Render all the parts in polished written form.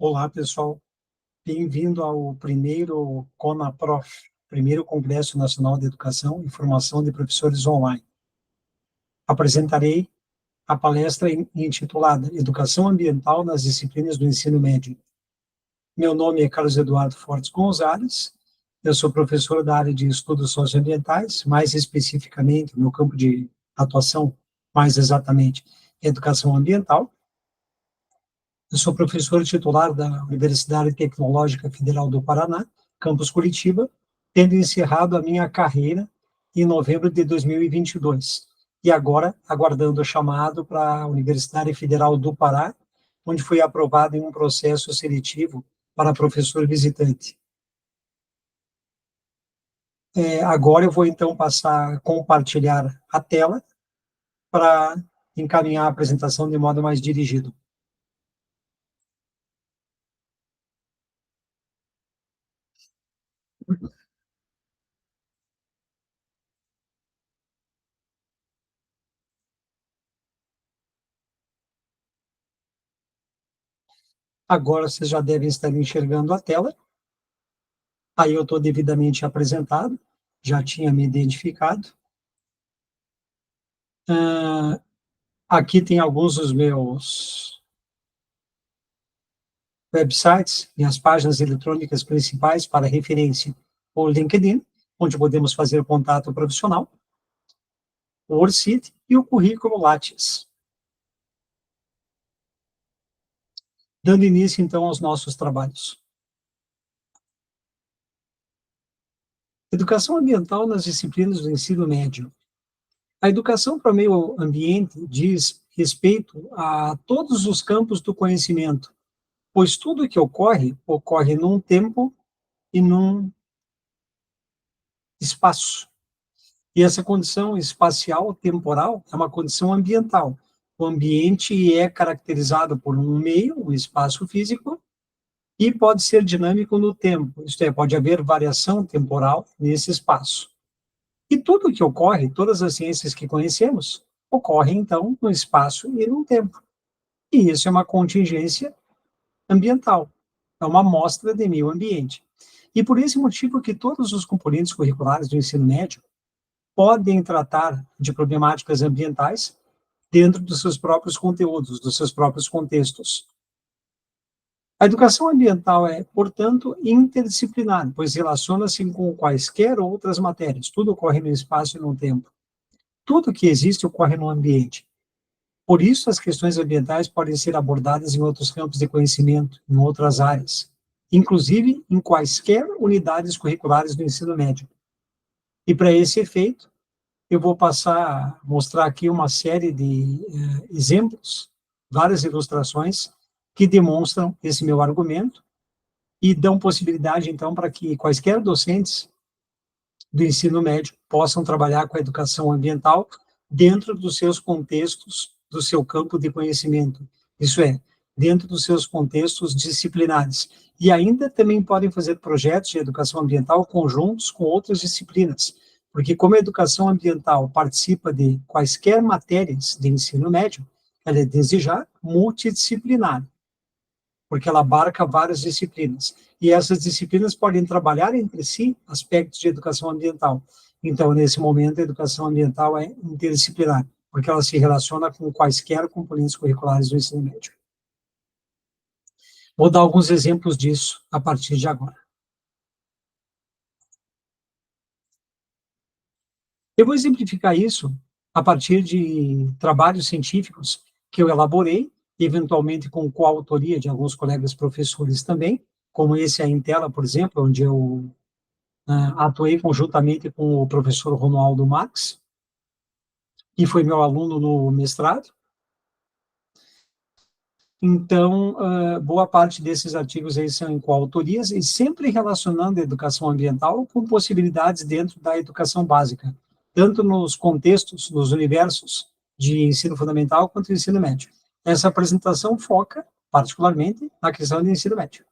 Olá, pessoal. Bem-vindo ao primeiro CONAPROF, primeiro Congresso Nacional de Educação e Formação de Professores Online. Apresentarei a palestra intitulada Educação Ambiental nas Disciplinas do Ensino Médio. Meu nome é Carlos Eduardo Fortes Gonzalez, eu sou professor da área de Estudos Socioambientais, mais especificamente, no campo de atuação, mais exatamente, Educação Ambiental. Eu sou professor titular da Universidade Tecnológica Federal do Paraná, campus Curitiba, tendo encerrado a minha carreira em novembro de 2022. E agora, aguardando o chamado para a Universidade Federal do Pará, onde fui aprovado em um processo seletivo para professor visitante. Agora eu vou, então, passar a compartilhar a tela para encaminhar a apresentação de modo mais dirigido. Agora vocês já devem estar enxergando a tela. Aí eu estou devidamente apresentado, já tinha me identificado. Aqui tem alguns dos meus websites, minhas páginas eletrônicas principais para referência: o LinkedIn, onde podemos fazer contato profissional, o Orcid e o currículo Lattes. Dando início, então, aos nossos trabalhos. Educação ambiental nas disciplinas do ensino médio. A educação para o meio ambiente diz respeito a todos os campos do conhecimento, pois tudo que ocorre, ocorre num tempo e num espaço. E essa condição espacial, temporal, é uma condição ambiental. O ambiente é caracterizado por um meio, um espaço físico, e pode ser dinâmico no tempo, isto é, pode haver variação temporal nesse espaço. E tudo que ocorre, todas as ciências que conhecemos, ocorrem, então, no espaço e no tempo. E isso é uma contingência ambiental, é uma amostra de meio ambiente. E por esse motivo que todos os componentes curriculares do ensino médio podem tratar de problemáticas ambientais dentro dos seus próprios conteúdos, dos seus próprios contextos. A educação ambiental é, portanto, interdisciplinar, pois relaciona-se com quaisquer outras matérias. Tudo ocorre no espaço e no tempo. Tudo que existe ocorre no ambiente. Por isso, as questões ambientais podem ser abordadas em outros campos de conhecimento, em outras áreas, inclusive em quaisquer unidades curriculares do ensino médio. E para esse efeito, eu vou passar a mostrar aqui uma série de exemplos, várias ilustrações, que demonstram esse meu argumento e dão possibilidade, então, para que quaisquer docentes do ensino médio possam trabalhar com a educação ambiental dentro dos seus contextos, do seu campo de conhecimento. Isso é, dentro dos seus contextos disciplinares. E ainda também podem fazer projetos de educação ambiental conjuntos com outras disciplinas, porque como a educação ambiental participa de quaisquer matérias de ensino médio, ela é desde já multidisciplinar, porque ela abarca várias disciplinas. E essas disciplinas podem trabalhar entre si aspectos de educação ambiental. Então, nesse momento, a educação ambiental é interdisciplinar, porque ela se relaciona com quaisquer componentes curriculares do ensino médio. Vou dar alguns exemplos disso a partir de agora. Eu vou exemplificar isso a partir de trabalhos científicos que eu elaborei, eventualmente com coautoria de alguns colegas professores também, como esse aí em tela, por exemplo, onde eu atuei conjuntamente com o professor Romualdo Marx, que foi meu aluno no mestrado. Então, boa parte desses artigos aí são em coautorias e sempre relacionando a educação ambiental com possibilidades dentro da educação básica, tanto nos contextos, nos universos de ensino fundamental quanto ensino médio. Essa apresentação foca, particularmente, na questão de ensino médio.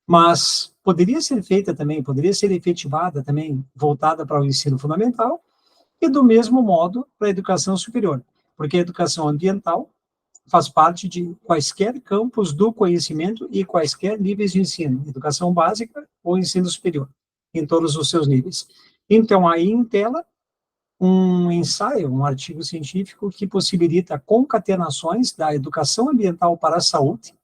Mas poderia ser feita também, poderia ser efetivada também, voltada para o ensino fundamental, e do mesmo modo para a educação superior, porque a educação ambiental faz parte de quaisquer campos do conhecimento e quaisquer níveis de ensino, educação básica ou ensino superior, em todos os seus níveis. Então, aí em tela, um ensaio, um artigo científico que possibilita concatenações da educação ambiental para a saúde,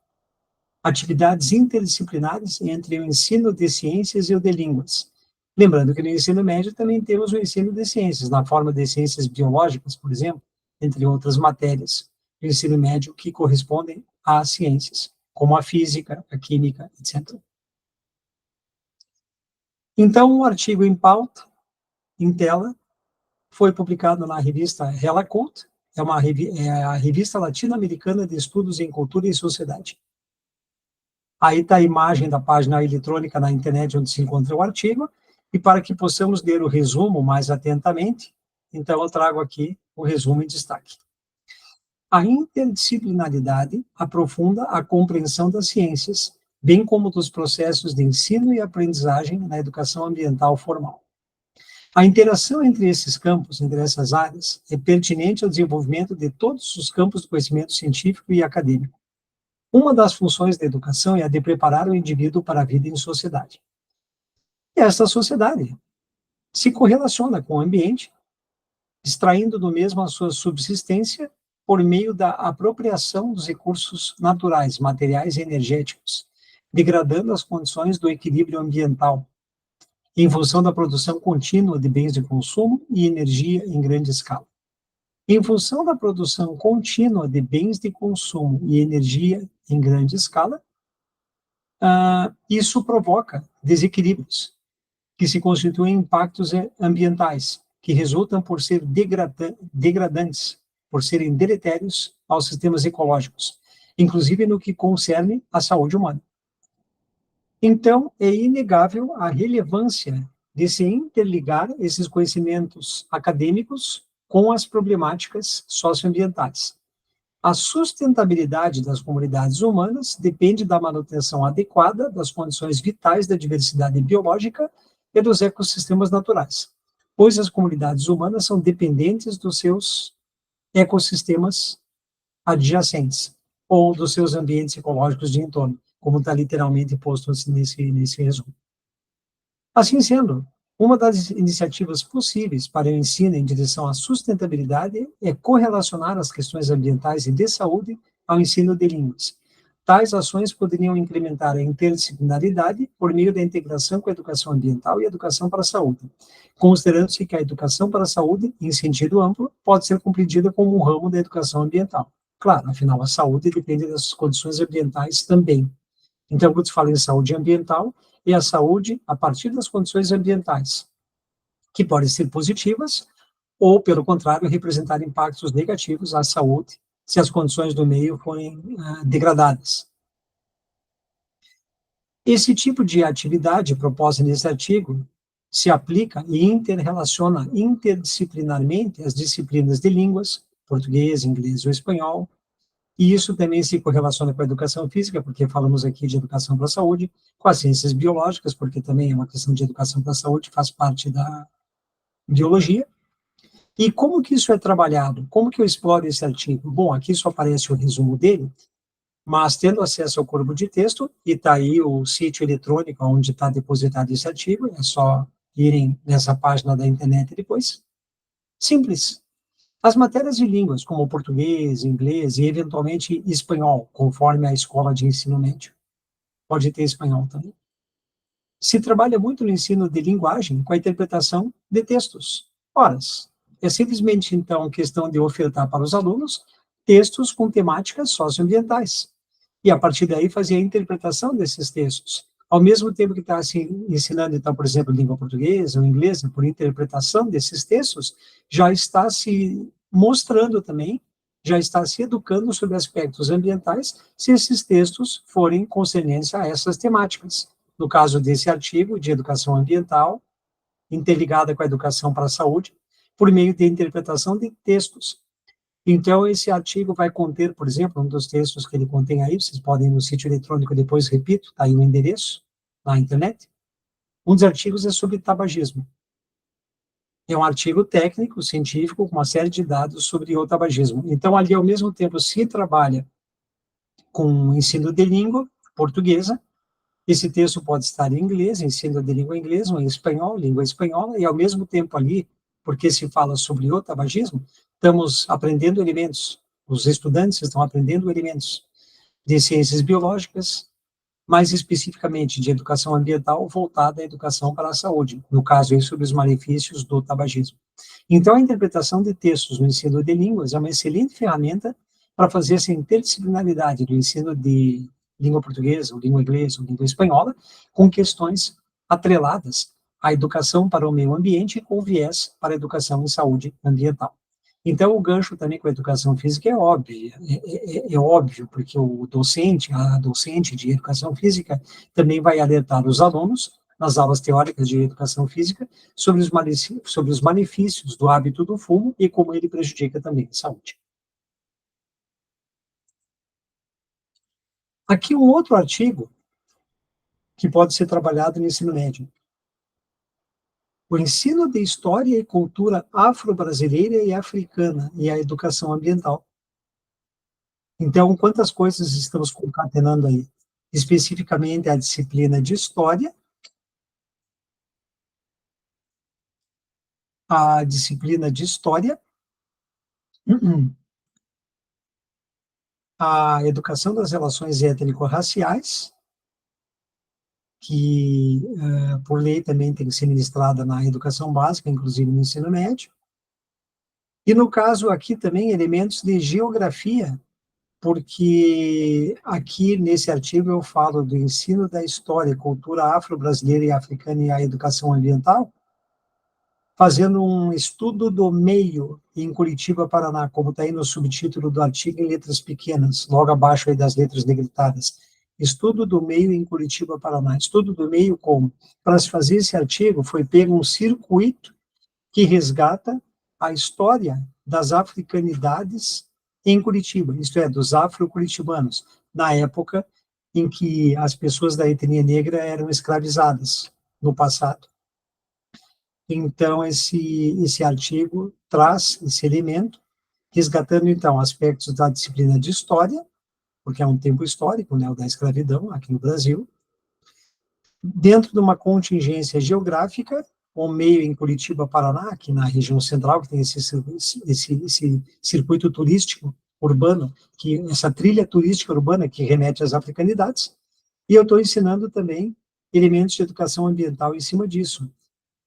atividades interdisciplinares entre o ensino de ciências e o de línguas. Lembrando que no ensino médio também temos o ensino de ciências, na forma de ciências biológicas, por exemplo, entre outras matérias do ensino médio que correspondem às ciências, como a física, a química, etc. Então, o artigo em pauta, em tela, foi publicado na revista Relacult, é a revista latino-americana de estudos em cultura e sociedade. Aí está a imagem da página eletrônica na internet onde se encontra o artigo, e para que possamos ler o resumo mais atentamente, então eu trago aqui o resumo em destaque. A interdisciplinaridade aprofunda a compreensão das ciências, bem como dos processos de ensino e aprendizagem na educação ambiental formal. A interação entre esses campos, entre essas áreas, é pertinente ao desenvolvimento de todos os campos do conhecimento científico e acadêmico. Uma das funções da educação é a de preparar o indivíduo para a vida em sociedade. E esta sociedade se correlaciona com o ambiente, extraindo do mesmo a sua subsistência por meio da apropriação dos recursos naturais, materiais e energéticos, degradando as condições do equilíbrio ambiental, em função da produção contínua de bens de consumo e energia em grande escala. Em função da produção contínua de bens de consumo e energia em grande escala, isso provoca desequilíbrios, que se constituem em impactos ambientais, que resultam por ser degradantes, por serem deletérios aos sistemas ecológicos, inclusive no que concerne à saúde humana. Então, é inegável a relevância de se interligar esses conhecimentos acadêmicos com as problemáticas socioambientais. A sustentabilidade das comunidades humanas depende da manutenção adequada das condições vitais da diversidade biológica e dos ecossistemas naturais, pois as comunidades humanas são dependentes dos seus ecossistemas adjacentes ou dos seus ambientes ecológicos de entorno, como está literalmente posto nesse resumo. Assim sendo, uma das iniciativas possíveis para o ensino em direção à sustentabilidade é correlacionar as questões ambientais e de saúde ao ensino de línguas. Tais ações poderiam incrementar a interdisciplinaridade por meio da integração com a educação ambiental e a educação para a saúde, considerando-se que a educação para a saúde, em sentido amplo, pode ser compreendida como um ramo da educação ambiental. Claro, afinal, a saúde depende das condições ambientais também. Então, quando se fala em saúde ambiental, é a saúde a partir das condições ambientais, que podem ser positivas ou, pelo contrário, representar impactos negativos à saúde, se as condições do meio forem degradadas. Esse tipo de atividade proposta nesse artigo se aplica e interrelaciona interdisciplinarmente as disciplinas de línguas, português, inglês ou espanhol, e isso também se correlaciona com a educação física, porque falamos aqui de educação para a saúde, com as ciências biológicas, porque também é uma questão de educação para a saúde, faz parte da biologia. E como que isso é trabalhado? Como que eu exploro esse artigo? Bom, aqui só aparece o resumo dele, mas tendo acesso ao corpo de texto, e está aí o sítio eletrônico onde está depositado esse artigo, é só irem nessa página da internet depois. Simples. As matérias de línguas, como português, inglês e, eventualmente, espanhol, conforme a escola de ensino médio. Pode ter espanhol também. Se trabalha muito no ensino de linguagem com a interpretação de textos. Ora, é simplesmente, então, questão de ofertar para os alunos textos com temáticas socioambientais. E, a partir daí, fazer a interpretação desses textos. Ao mesmo tempo que está se ensinando, então, por exemplo, língua portuguesa ou inglesa, por interpretação desses textos, já está se mostrando também, já está se educando sobre aspectos ambientais, se esses textos forem concernentes a essas temáticas. No caso desse artigo de educação ambiental, interligada com a educação para a saúde, por meio de interpretação de textos. Então, esse artigo vai conter, por exemplo, um dos textos que ele contém aí, vocês podem ir no sítio eletrônico, depois repito, está aí o endereço, na internet. Um dos artigos é sobre tabagismo. É um artigo técnico, científico, com uma série de dados sobre o tabagismo. Então, ali, ao mesmo tempo, se trabalha com ensino de língua portuguesa. Esse texto pode estar em inglês, ensino de língua inglesa, ou em espanhol, língua espanhola, e ao mesmo tempo ali, porque se fala sobre o tabagismo, estamos aprendendo elementos, os estudantes estão aprendendo elementos de ciências biológicas, mais especificamente de educação ambiental, voltada à educação para a saúde, no caso aí sobre os malefícios do tabagismo. Então, a interpretação de textos no ensino de línguas é uma excelente ferramenta para fazer essa interdisciplinaridade do ensino de língua portuguesa, ou língua inglesa, ou língua espanhola, com questões atreladas à educação para o meio ambiente com viés para a educação em saúde ambiental. Então, o gancho também com a educação física é óbvio, é óbvio, porque o docente, a docente de educação física também vai alertar os alunos, nas aulas teóricas de educação física, sobre os malefícios do hábito do fumo e como ele prejudica também a saúde. Aqui um outro artigo que pode ser trabalhado no ensino médio. O ensino de história e cultura afro-brasileira e africana e a educação ambiental. Então, quantas coisas estamos concatenando aí? Especificamente a disciplina de história, a disciplina de história, a educação das relações étnico-raciais, que, por lei, também tem que ser ministrada na educação básica, inclusive no ensino médio. E, no caso aqui, também, elementos de geografia, porque aqui, nesse artigo, eu falo do ensino da história, cultura afro-brasileira e africana e a educação ambiental, fazendo um estudo do meio em Curitiba, Paraná, como está aí no subtítulo do artigo em letras pequenas, logo abaixo aí das letras negritadas. Estudo do meio em Curitiba, Paraná. Estudo do meio como? Para se fazer esse artigo, foi pego um circuito que resgata a história das africanidades em Curitiba, isto é, dos afro-curitibanos, na época em que as pessoas da etnia negra eram escravizadas no passado. Então, esse artigo traz esse elemento, resgatando, então, aspectos da disciplina de história, porque é um tempo histórico, né, o da escravidão aqui no Brasil, dentro de uma contingência geográfica, o meio em Curitiba, Paraná, aqui na região central, que tem esse circuito turístico urbano, essa trilha turística urbana que remete às africanidades, e eu estou ensinando também elementos de educação ambiental em cima disso,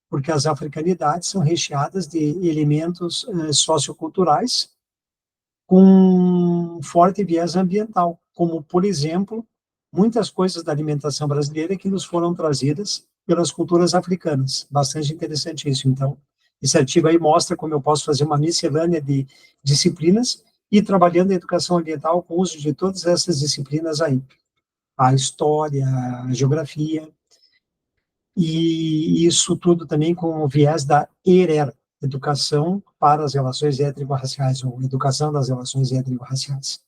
porque as africanidades são recheadas de elementos socioculturais com forte viés ambiental, como, por exemplo, muitas coisas da alimentação brasileira que nos foram trazidas pelas culturas africanas. Bastante interessante isso. Então, esse artigo aí mostra como eu posso fazer uma miscelânea de disciplinas e trabalhando a educação ambiental com o uso de todas essas disciplinas aí. A história, a geografia, e isso tudo também com o viés da ERER, Educação para as Relações Étnico-Raciais, ou Educação das Relações Étnico-Raciais.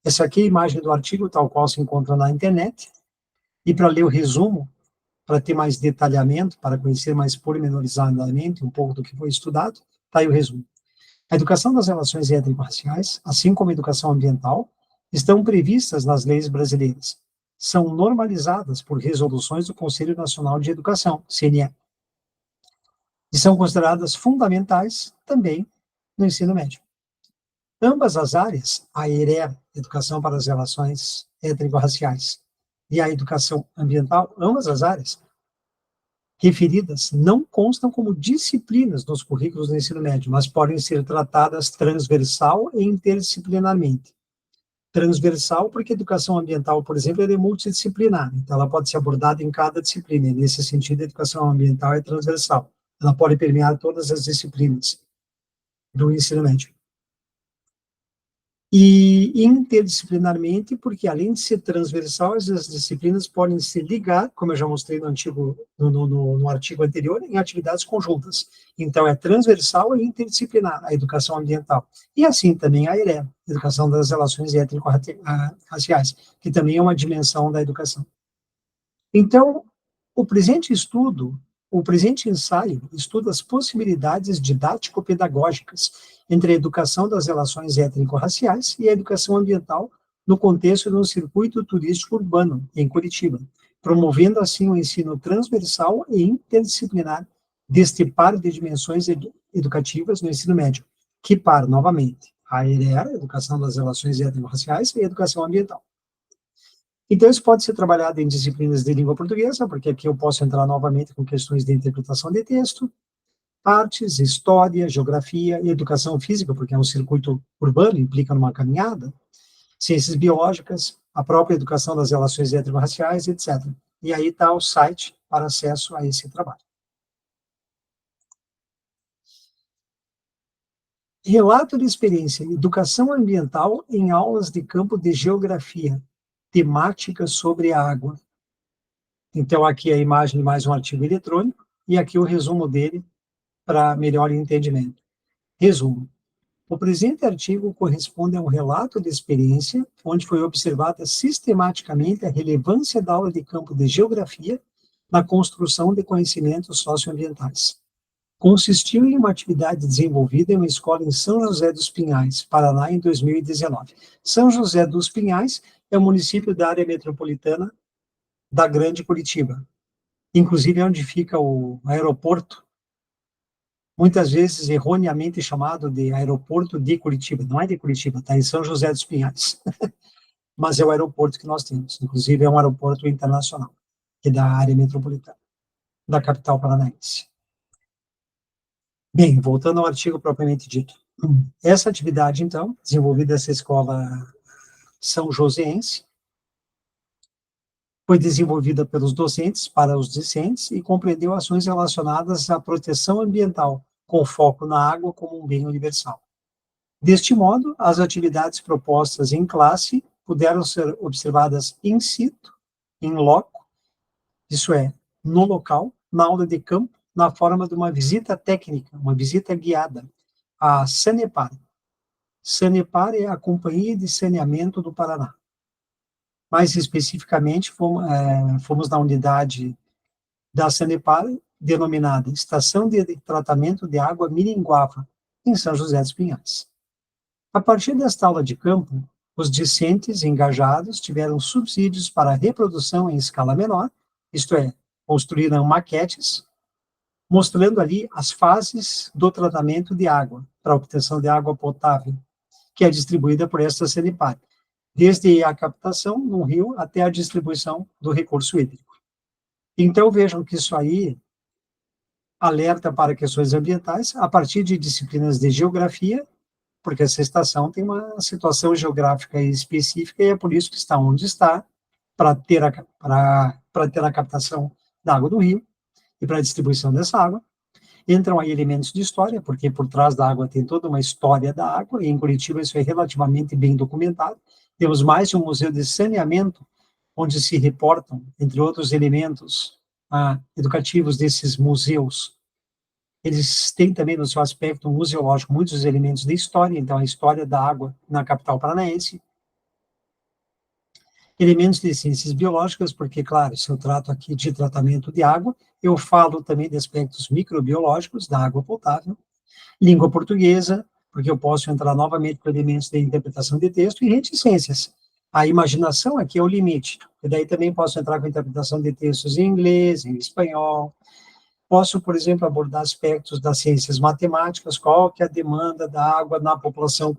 Essa aqui é a imagem do artigo, tal qual se encontra na internet, e para ler o resumo, para ter mais detalhamento, para conhecer mais pormenorizadamente um pouco do que foi estudado, está aí o resumo. A educação das relações étnico-raciais, assim como a educação ambiental, estão previstas nas leis brasileiras. São normalizadas por resoluções do Conselho Nacional de Educação, CNE, e são consideradas fundamentais também no ensino médio. Ambas as áreas, a ERER, Educação para as Relações Étnico-Raciais, e a educação ambiental, ambas as áreas referidas não constam como disciplinas nos currículos do ensino médio, mas podem ser tratadas transversal e interdisciplinarmente. Transversal porque a educação ambiental, por exemplo, é multidisciplinar, então ela pode ser abordada em cada disciplina, e nesse sentido a educação ambiental é transversal, ela pode permear todas as disciplinas do ensino médio. E interdisciplinarmente, porque além de ser transversal, as disciplinas podem se ligar, como eu já mostrei no artigo anterior, em atividades conjuntas. Então, é transversal e interdisciplinar a educação ambiental. E assim também a ERE, Educação das Relações Étnico-Raciais, que também é uma dimensão da educação. Então, o presente estudo o presente ensaio estuda as possibilidades didático-pedagógicas entre a educação das relações étnico-raciais e a educação ambiental no contexto de um circuito turístico urbano em Curitiba, promovendo assim o ensino transversal e interdisciplinar deste par de dimensões educativas no ensino médio, que par, novamente, a ERER, Educação das Relações Étnico-Raciais, e a Educação Ambiental. Então, isso pode ser trabalhado em disciplinas de língua portuguesa, porque aqui eu posso entrar novamente com questões de interpretação de texto, artes, história, geografia e educação física, porque é um circuito urbano, implica numa caminhada, ciências biológicas, a própria educação das relações étnico-raciais, etc. E aí está o site para acesso a esse trabalho. Relato de experiência, educação ambiental em aulas de campo de geografia, temática sobre a água. Então, aqui a imagem de mais um artigo eletrônico, e aqui o resumo dele para melhor entendimento. Resumo. O presente artigo corresponde a um relato de experiência onde foi observada sistematicamente a relevância da aula de campo de geografia na construção de conhecimentos socioambientais. Consistiu em uma atividade desenvolvida em uma escola em São José dos Pinhais, Paraná, em 2019. São José dos Pinhais é um município da área metropolitana da Grande Curitiba. Inclusive é onde fica o aeroporto, muitas vezes erroneamente chamado de aeroporto de Curitiba. Não é de Curitiba, está em São José dos Pinhais. Mas é o aeroporto que nós temos. Inclusive é um aeroporto internacional, que é da área metropolitana, da capital paranaense. Bem, voltando ao artigo propriamente dito. Essa atividade, então, desenvolvida nessa escola são joséense, foi desenvolvida pelos docentes para os discentes e compreendeu ações relacionadas à proteção ambiental, com foco na água como um bem universal. Deste modo, as atividades propostas em classe puderam ser observadas in situ, in loco, isso é, no local, na aula de campo, na forma de uma visita técnica, uma visita guiada, a Sanepar. Sanepar é a Companhia de Saneamento do Paraná. Mais especificamente, fomos na unidade da Sanepar, denominada Estação de Tratamento de Água Miringuava, em São José dos Pinhais. A partir desta aula de campo, os discentes engajados tiveram subsídios para a reprodução em escala menor, isto é, construíram maquetes, mostrando ali as fases do tratamento de água, para a obtenção de água potável, que é distribuída por esta Sanepar, desde a captação no rio até a distribuição do recurso hídrico. Então, vejam que isso aí alerta para questões ambientais a partir de disciplinas de geografia, porque essa estação tem uma situação geográfica específica e é por isso que está onde está, para ter a captação da água do rio e para a distribuição dessa água. Entram aí elementos de história, porque por trás da água tem toda uma história da água, e em Curitiba isso é relativamente bem documentado. Temos mais de um museu de saneamento, onde se reportam, entre outros elementos educativos desses museus. Eles têm também no seu aspecto museológico muitos elementos de história, então a história da água na capital paranaense. Elementos de ciências biológicas, porque, claro, se eu trato aqui de tratamento de água, eu falo também de aspectos microbiológicos da água potável. Língua portuguesa, porque eu posso entrar novamente com elementos de interpretação de texto, e reticências. A imaginação aqui é o limite. E daí também posso entrar com interpretação de textos em inglês, em espanhol. Posso, por exemplo, abordar aspectos das ciências matemáticas, qual que é a demanda da água na população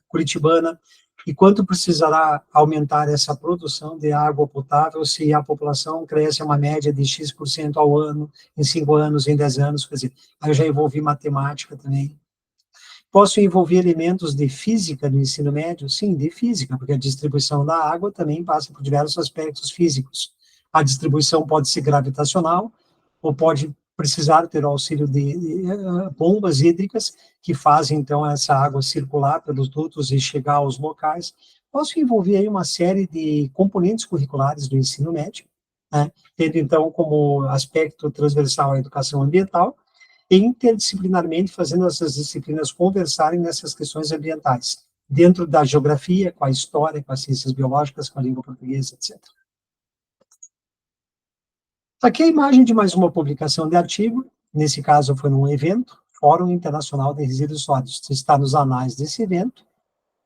curitibana, e quanto precisará aumentar essa produção de água potável se a população cresce a uma média de X% ao ano, em 5 anos, em 10 anos, quer dizer, aí eu já envolvi matemática também. Posso envolver elementos de física no ensino médio? Sim, de física, porque a distribuição da água também passa por diversos aspectos físicos. A distribuição pode ser gravitacional, ou pode precisar ter o auxílio de bombas hídricas, que fazem, então, essa água circular pelos dutos e chegar aos locais. Posso envolver aí uma série de componentes curriculares do ensino médio, né, tendo, então, como aspecto transversal a educação ambiental, e interdisciplinarmente fazendo essas disciplinas conversarem nessas questões ambientais, dentro da geografia, com a história, com as ciências biológicas, com a língua portuguesa, etc. Aqui é a imagem de mais uma publicação de artigo, nesse caso foi num evento, Fórum Internacional de Resíduos Sólidos, está nos anais desse evento,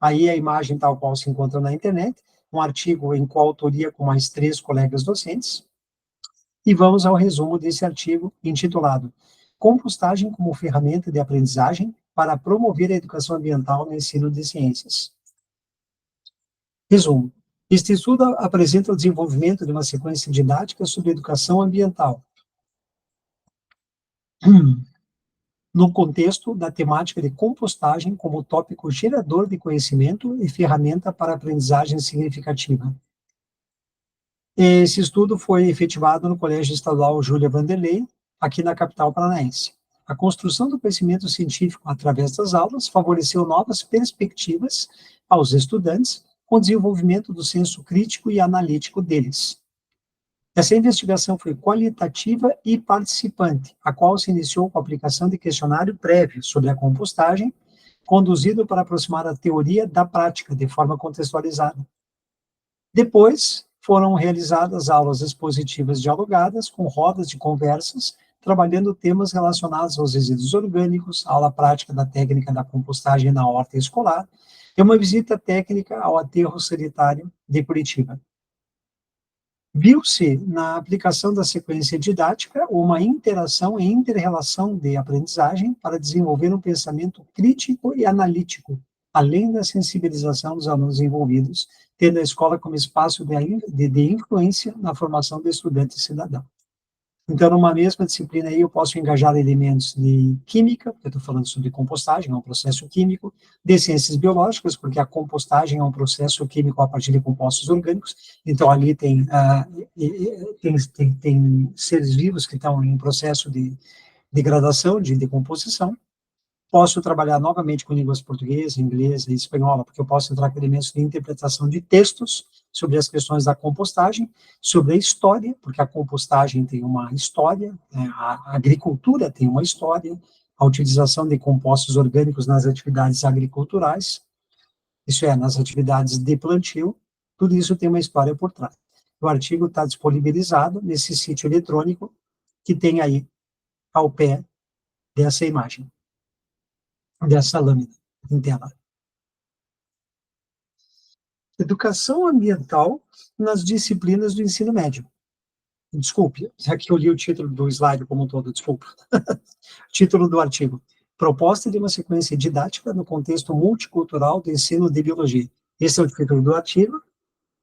aí a imagem tal qual se encontra na internet, um artigo em coautoria com mais 3 colegas docentes, e vamos ao resumo desse artigo intitulado Compostagem como ferramenta de aprendizagem para promover a educação ambiental no ensino de ciências. Resumo. Este estudo apresenta o desenvolvimento de uma sequência didática sobre educação ambiental, no contexto da temática de compostagem como tópico gerador de conhecimento e ferramenta para aprendizagem significativa. Esse estudo foi efetivado no Colégio Estadual Júlia Vanderlei, aqui na capital paranaense. A construção do conhecimento científico através das aulas favoreceu novas perspectivas aos estudantes, com o desenvolvimento do senso crítico e analítico deles. Essa investigação foi qualitativa e participante, a qual se iniciou com a aplicação de questionário prévio sobre a compostagem, conduzido para aproximar a teoria da prática de forma contextualizada. Depois, foram realizadas aulas expositivas dialogadas, com rodas de conversas, trabalhando temas relacionados aos resíduos orgânicos, aula prática da técnica da compostagem na horta escolar, e uma visita técnica ao aterro sanitário de Curitiba. Viu-se na aplicação da sequência didática uma interação e inter-relação de aprendizagem para desenvolver um pensamento crítico e analítico, além da sensibilização dos alunos envolvidos, tendo a escola como espaço de influência na formação do estudante cidadão. Então, numa mesma disciplina aí, eu posso engajar elementos de química, porque eu estou falando sobre compostagem, é um processo químico, de ciências biológicas, porque a compostagem é um processo químico a partir de compostos orgânicos, então ali tem seres vivos que estão em processo de degradação, de decomposição. Posso trabalhar novamente com línguas portuguesa, inglesa e espanhola, porque eu posso entrar com elementos de interpretação de textos sobre as questões da compostagem, sobre a história, porque a compostagem tem uma história, né, a agricultura tem uma história, a utilização de compostos orgânicos nas atividades agriculturais, isso é, nas atividades de plantio, tudo isso tem uma história por trás. O artigo está disponibilizado nesse sítio eletrônico que tem aí ao pé dessa imagem, dessa lâmina em tela. Educação ambiental nas disciplinas do ensino médio. Desculpe, já que eu li o título do slide como um todo, desculpa. Título do artigo. Proposta de uma sequência didática no contexto multicultural do ensino de biologia. Esse é o título do artigo,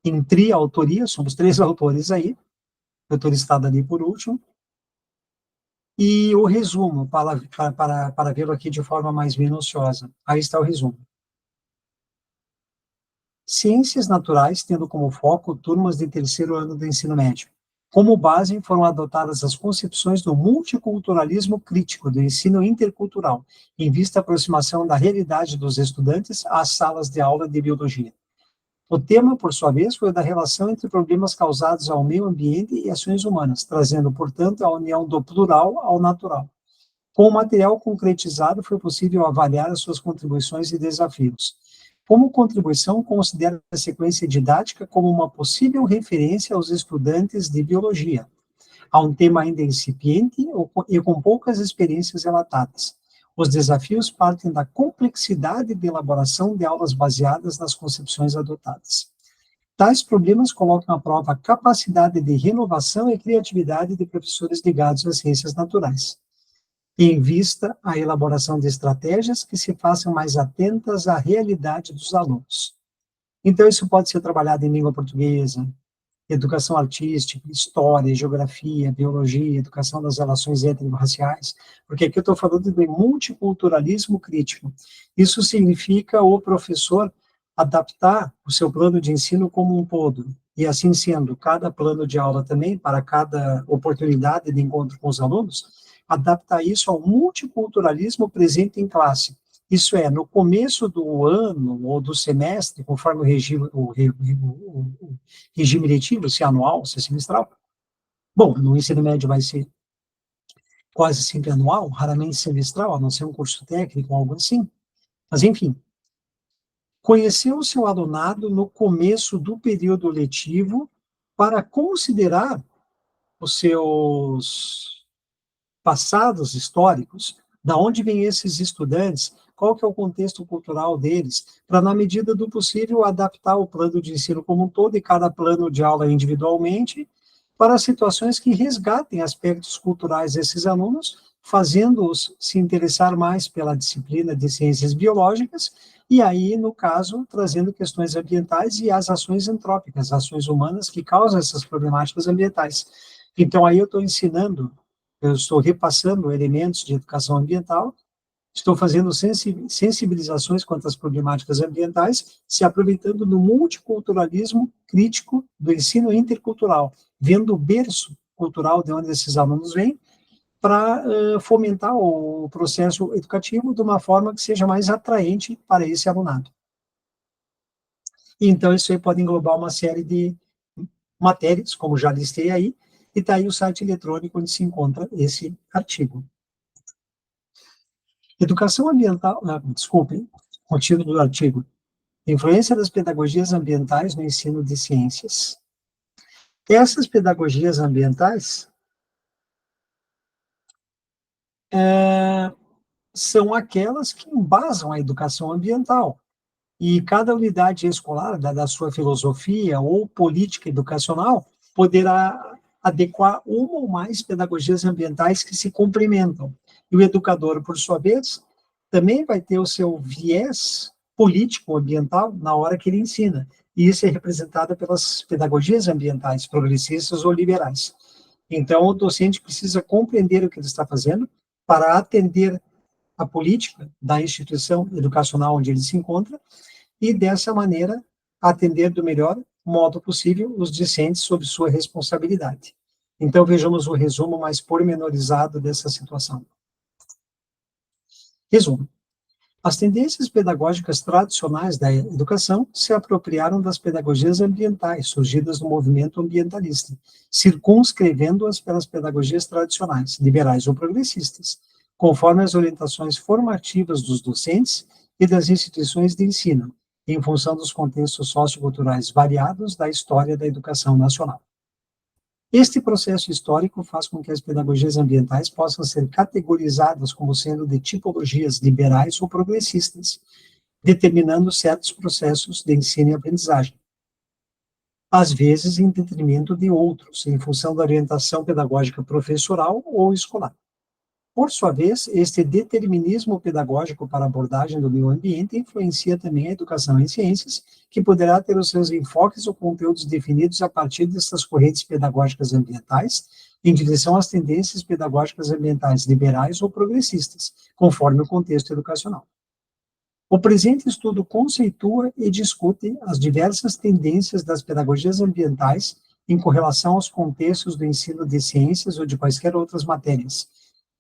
em autoria, somos 3 autores aí, eu estou listado ali por último, e o resumo, para vê-lo aqui de forma mais minuciosa. Aí está o resumo. Ciências naturais, tendo como foco turmas de terceiro ano do ensino médio. Como base, foram adotadas as concepções do multiculturalismo crítico, do ensino intercultural, em vista à aproximação da realidade dos estudantes às salas de aula de biologia. O tema, por sua vez, foi o da relação entre problemas causados ao meio ambiente e ações humanas, trazendo, portanto, a união do plural ao natural. Com o material concretizado, foi possível avaliar as suas contribuições e desafios. Como contribuição, considero a sequência didática como uma possível referência aos estudantes de biologia, a um tema ainda incipiente e com poucas experiências relatadas. Os desafios partem da complexidade de elaboração de aulas baseadas nas concepções adotadas. Tais problemas colocam à prova a capacidade de renovação e criatividade de professores ligados às ciências naturais, em vista à elaboração de estratégias que se façam mais atentas à realidade dos alunos. Então, isso pode ser trabalhado em língua portuguesa, educação artística, história, geografia, biologia, educação das relações étnico-raciais, porque aqui eu estou falando de multiculturalismo crítico. Isso significa o professor adaptar o seu plano de ensino como um todo, e assim sendo, cada plano de aula também, para cada oportunidade de encontro com os alunos, adaptar isso ao multiculturalismo presente em classe. Isso é, no começo do ano ou do semestre, conforme o regime letivo, se é anual, se é semestral. Bom, no ensino médio vai ser quase sempre anual, raramente semestral, a não ser um curso técnico ou algo assim. Mas, enfim, conhecer o seu alunado no começo do período letivo para considerar os seus passados históricos, da onde vêm esses estudantes, qual que é o contexto cultural deles, para, na medida do possível, adaptar o plano de ensino como um todo e cada plano de aula individualmente para situações que resgatem aspectos culturais desses alunos, fazendo-os se interessar mais pela disciplina de ciências biológicas e aí, no caso, trazendo questões ambientais e as ações antrópicas, ações humanas que causam essas problemáticas ambientais. Então, aí eu estou repassando elementos de educação ambiental, estou fazendo sensibilizações quanto às problemáticas ambientais, se aproveitando do multiculturalismo crítico do ensino intercultural, vendo o berço cultural de onde esses alunos vêm, para fomentar o processo educativo de uma forma que seja mais atraente para esse alunado. Então, isso aí pode englobar uma série de matérias, como já listei aí, e está aí o site eletrônico onde se encontra esse artigo. Educação ambiental, desculpem, o título do artigo, Influência das pedagogias ambientais no ensino de ciências. Essas pedagogias ambientais são aquelas que embasam a educação ambiental. E cada unidade escolar, da sua filosofia ou política educacional, poderá adequar uma ou mais pedagogias ambientais que se complementam. E o educador, por sua vez, também vai ter o seu viés político ambiental na hora que ele ensina. E isso é representado pelas pedagogias ambientais progressistas ou liberais. Então, o docente precisa compreender o que ele está fazendo para atender a política da instituição educacional onde ele se encontra e, dessa maneira, atender do melhor modo possível os discentes sob sua responsabilidade. Então, vejamos o resumo mais pormenorizado dessa situação. Resumo. As tendências pedagógicas tradicionais da educação se apropriaram das pedagogias ambientais, surgidas no movimento ambientalista, circunscrevendo-as pelas pedagogias tradicionais, liberais ou progressistas, conforme as orientações formativas dos docentes e das instituições de ensino, em função dos contextos socioculturais variados da história da educação nacional. Este processo histórico faz com que as pedagogias ambientais possam ser categorizadas como sendo de tipologias liberais ou progressistas, determinando certos processos de ensino e aprendizagem, às vezes em detrimento de outros, em função da orientação pedagógica professoral ou escolar. Por sua vez, este determinismo pedagógico para a abordagem do meio ambiente influencia também a educação em ciências, que poderá ter os seus enfoques ou conteúdos definidos a partir dessas correntes pedagógicas ambientais, em direção às tendências pedagógicas ambientais liberais ou progressistas, conforme o contexto educacional. O presente estudo conceitua e discute as diversas tendências das pedagogias ambientais em correlação aos contextos do ensino de ciências ou de quaisquer outras matérias,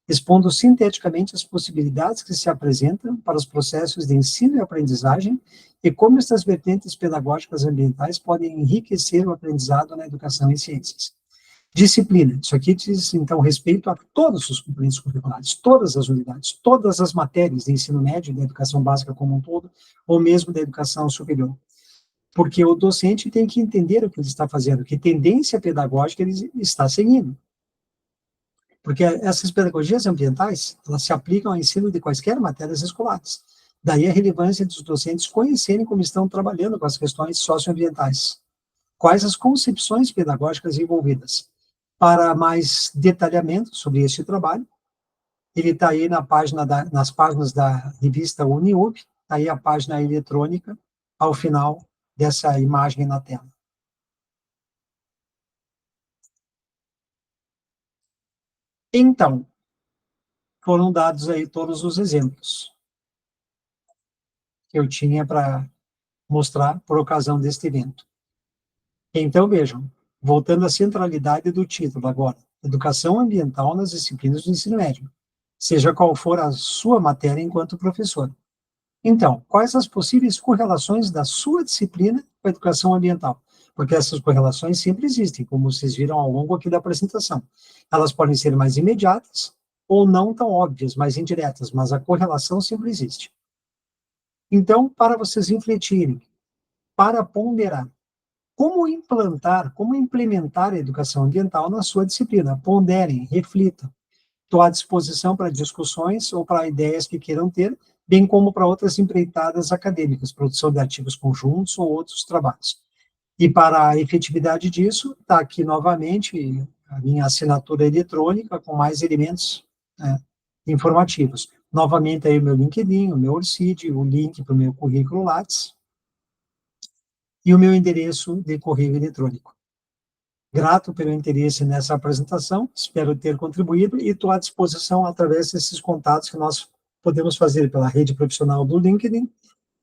expondo sinteticamente as possibilidades que se apresentam para os processos de ensino e aprendizagem e como estas vertentes pedagógicas ambientais podem enriquecer o aprendizado na educação em ciências. Disciplina. Isso aqui diz, então, respeito a todos os componentes curriculares, todas as unidades, todas as matérias de ensino médio, da educação básica como um todo, ou mesmo da educação superior. Porque o docente tem que entender o que ele está fazendo, que tendência pedagógica ele está seguindo. Porque essas pedagogias ambientais, elas se aplicam ao ensino de quaisquer matérias escolares. Daí a relevância dos docentes conhecerem como estão trabalhando com as questões socioambientais. Quais as concepções pedagógicas envolvidas. Para mais detalhamento sobre este trabalho, ele está aí nas páginas da revista Uniub, está aí a página eletrônica, ao final dessa imagem na tela. Então, foram dados aí todos os exemplos que eu tinha para mostrar por ocasião deste evento. Então, vejam, voltando à centralidade do título agora, Educação Ambiental nas disciplinas do ensino médio, seja qual for a sua matéria enquanto professor. Então, quais as possíveis correlações da sua disciplina com a educação ambiental? Porque essas correlações sempre existem, como vocês viram ao longo aqui da apresentação. Elas podem ser mais imediatas ou não tão óbvias, mais indiretas, mas a correlação sempre existe. Então, para vocês refletirem, para ponderar, Como implantar, como implementar a educação ambiental na sua disciplina? Ponderem, reflitam. Estou à disposição para discussões ou para ideias que queiram ter, bem como para outras empreitadas acadêmicas, produção de artigos conjuntos ou outros trabalhos. E para a efetividade disso, está aqui novamente a minha assinatura eletrônica com mais elementos, né, informativos. Novamente aí o meu LinkedIn, o meu Orcid, o link para o meu currículo Lattes e o meu endereço de correio eletrônico. Grato pelo interesse nessa apresentação, espero ter contribuído e estou à disposição através desses contatos que nós podemos fazer pela rede profissional do LinkedIn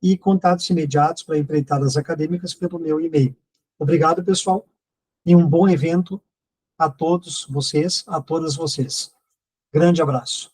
e contatos imediatos para empreitadas acadêmicas pelo meu e-mail. Obrigado, pessoal, e um bom evento a todos vocês, a todas vocês. Grande abraço.